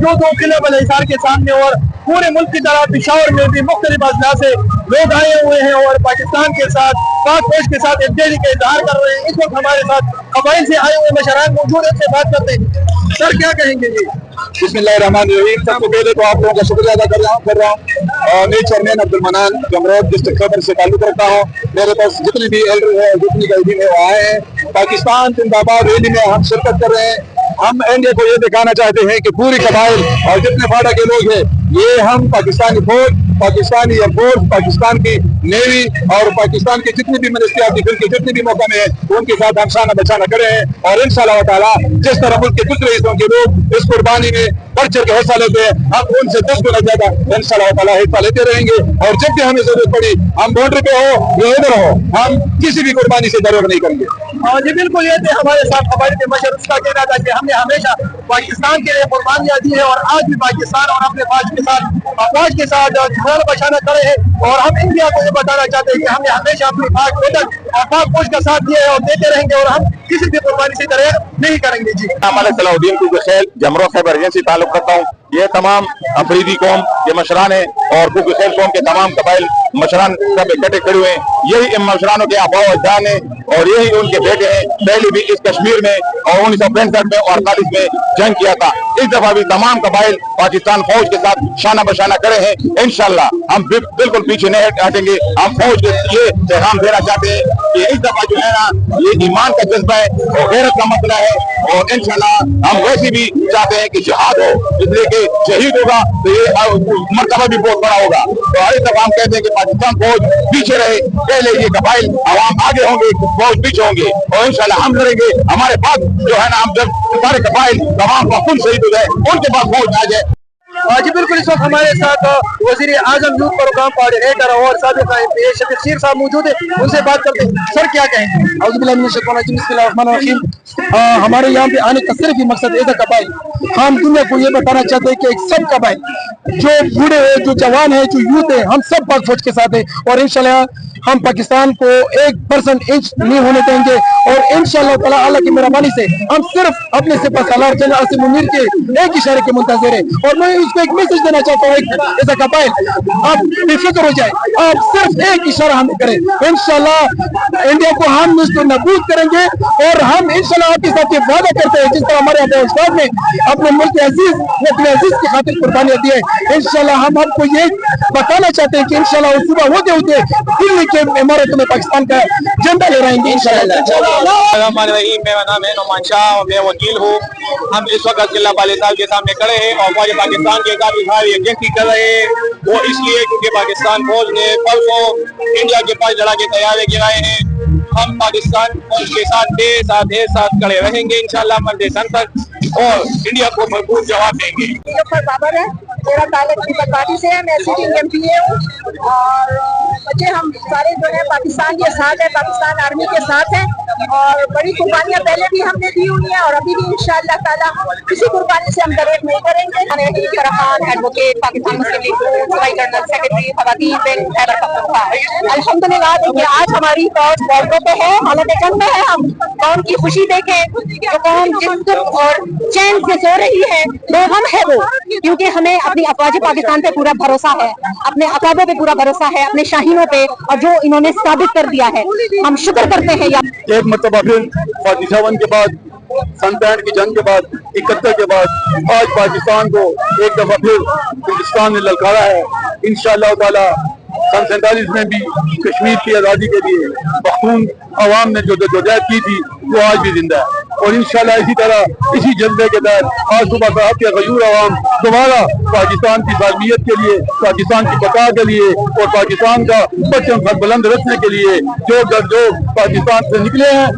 जो दो किले बलहिसार के सामने और पूरे मुल्क की तरह पिशावर में भी मुख्तलिफ अजला से लोग आए हुए हैं और पाकिस्तान के साथ पाक फौज के साथ एकजुटता का इजहार कर रहे हैं। इस वक्त हमारे साथ कबाइल से आए हुए मशरान मौजूद हैं, से बात करते हैं। सर क्या कहेंगे जी? बिस्मिल्लाहिर्रहमानिर्रहीम। सबसे पहले तो आप लोगों का शुक्रिया अदा कर रहा हूँ। मैं चेयरमैन अब्दुल मनान जमरोद डिस्ट्रिक्ट खैबर से ताल्लुक रखता हूँ। मेरे पास जितने भी एल्डर है, जितनी कैदी है वो आए हैं। पाकिस्तान जिंदाबाद रैली में हम शिरकत कर रहे हैं। हम इंडिया को ये दिखाना चाहते हैं कि पूरी कबाइल और जितने फाड़ा के लोग हैं, ये हम पाकिस्तानी फौज, पाकिस्तानी एयरफोर्स, पाकिस्तान की नेवी और पाकिस्तान की जितनी भी मिनिस्ट्रियाती फिर के जितने भी मौका में उनके साथ हम शाना बचाना करे हैं। और इंशाअल्लाह ताला जिस तरह मुल्क के दूसरे हिस्सों के लोग इस कुर्बानी में बढ़ चढ़ के हिस्सा लेते हैं, हम उनसे 10 गुना ज्यादा इंशाअल्लाह ताला हिस्सा लेते रहेंगे। और जब भी हमें जरूरत पड़ी, हम बॉर्डर पे हो या इधर हो, हम किसी भी कुर्बानी से दरोग नहीं करेंगे। जी बिल्कुल, ये थे हमारे साथ कबाइल के मशर। उसका कहना था कि हमने हमेशा पाकिस्तान के लिए कुर्बानियां दी है और आज भी पाकिस्तान और अपने फौज के साथ जान बचाना खड़े हैं। और हम इंडिया को ये बताना चाहते हैं कि हमने हमेशा अपनी पाक फौज का साथ दिया है और देते रहेंगे और हम किसी भी कुर्बानी से दरेग नहीं करेंगे। जी मैं सलाउद्दीन कुकखेल जमरो खैबर रीजन से ताल्लुक रखता हूँ। ये तमाम अफरीदी कौम के मशरान है और कुकखेल कौम के तमाम कबाइल मशरान सब इकट्ठे खड़े हुए हैं। यही इन मशरानों के आबा अजदाद है और यही उनके बेटे हैं। पहले भी इस कश्मीर में और 1965 में और 48 में जंग किया था। इस दफा भी तमाम कबाइल पाकिस्तान फौज के साथ शाना बशाना खड़े हैं। इंशाल्लाह हम बिल्कुल पीछे नहीं हटेंगे। हम फौज के ये पैगाम देना चाहते हैं कि इस दफा जो है ना, ये ईमान का जज्बा है और गैरत का मसला है। और इंशाल्लाह हम वैसे भी चाहते हैं कि जिहाद हो, इसलिए कि शहीद होगा तो ये मर्तबा भी बहुत बड़ा होगा। तो हर दफा हम कहते हैं कि पाकिस्तान फौज पीछे रहे, पहले ये कबाइल अवाम आगे होंगे, फौज पीछे होंगे और इंशाल्लाह हम लड़ेंगे। हमारे पास जो है ना, हम जब सारे कबाइल तमाम खुद शहीद हो जाए, उनके पास फौज आ जाए। जी बिल्कुल, इस वक्त हमारे साथ वजीर आजम यूथ प्रोग्राम कोऑर्डिनेटर और साबिक शफीक शेर साहब मौजूद है। उनसे बात करते हैं। सर क्या कहेंगे? हमारे यहाँ पे आने का सिर्फ ही मकसद है कबाइल। हम दुनिया को ये बताना चाहते हैं कि सब कबाइल, जो बूढ़े हैं, जो जवान है, जो यूथ है, हम सब पाक फौज के साथ है। और इंशाल्लाह हम पाकिस्तान को 1% इंच नहीं होने देंगे। और इंशाल्लाह ताला अल्लाह की मेहरबानी से हम सिर्फ अपने सिपहसालार जनरल आसिम मुनीर के एक इशारे के मुंतज़िर है। और मैं उसको एक मैसेज देना चाहता हूँ, ऐसा कबाइल आप बेफिक्र हो जाए, आप सिर्फ एक इशारा हमें करें। इंशाल्लाह इंडिया को हम नबूद करेंगे और हम इंशाल्लाह आपके साथ ये वादा करते हैं, जिस तरह हमारे अब्बास ने अपने मुल्क के अजीज अपने अजीज की खातिर कुर्बानियां दी है। इंशाल्लाह हम आपको ये बताना चाहते हैं कि इंशाल्लाह सुबह होते होते दिल्ली के इमारतों में पाकिस्तान का झंडा लहराएंगे इंशाल्लाह। मेरा नाम है नुमान शाह और मैं वकील हूँ। हम इस वक्त किला बालिसाल के सामने खड़े हैं और फौज पाकिस्तान के काफी सारी यकजहती कर रहे हैं। वो इसलिए क्योंकि पाकिस्तान फौज ने परसों इंडिया के पास लड़ा के तैयारी गिराए हैं। हम पाकिस्तान फौज के साथ खड़े रहेंगे इंशाल्लाह मर्दे सन तक और इंडिया को भरपूर जवाब देंगे। बाबर है, मेरा ताल्लुक पार्टी से है, मैं सिटिंग एमपीए हूँ और बच्चे हम सारे जो है पाकिस्तान के साथ है, पाकिस्तान आर्मी के साथ है। और बड़ी कुर्बानियां पहले भी हमने दी हुई है और अभी भी इंशाअल्लाह ताला किसी कुर्बानी से हम दरेक नहीं करेंगे। Farhan advocate, Pakistan Muslim League general secretary, खवातीन बैंक खैबर पख्तूनख्वा। अल्हम्दुलिल्लाह देखिए आज हमारी फौज बॉर्डर पे है, हालत जंग में है। हम कौन की खुशी देखें तो कौन जिस और चैन से सो रही है, तो हम है वो, क्योंकि हमें अपनी अफवाज पाकिस्तान पे पूरा भरोसा है, अपने अकाबों पे पूरा भरोसा है, अपने शाहीनों पे, और जो इन्होंने साबित कर दिया है हम शुक्र करते हैं। एक मरतबा फिर 47 के बाद, सन 65 की जंग के बाद, 71 के बाद आज पाकिस्तान को एक दफा फिर हिंदुस्तान ने ललकारा है। इंशाअल्लाह ताला सन 47 में भी कश्मीर की आज़ादी के लिए पख्तून अवाम ने जो जदोजहद की थी वो आज भी जिंदा है। और इंशाअल्लाह इसी तरह इसी जज्बे के तहत आज सुबह साहब के गयूर अवाम दोबारा पाकिस्तान की सालमियत के लिए, पाकिस्तान की बका के लिए और पाकिस्तान का परचम बुलंद रखने के लिए जो पाकिस्तान से निकले हैं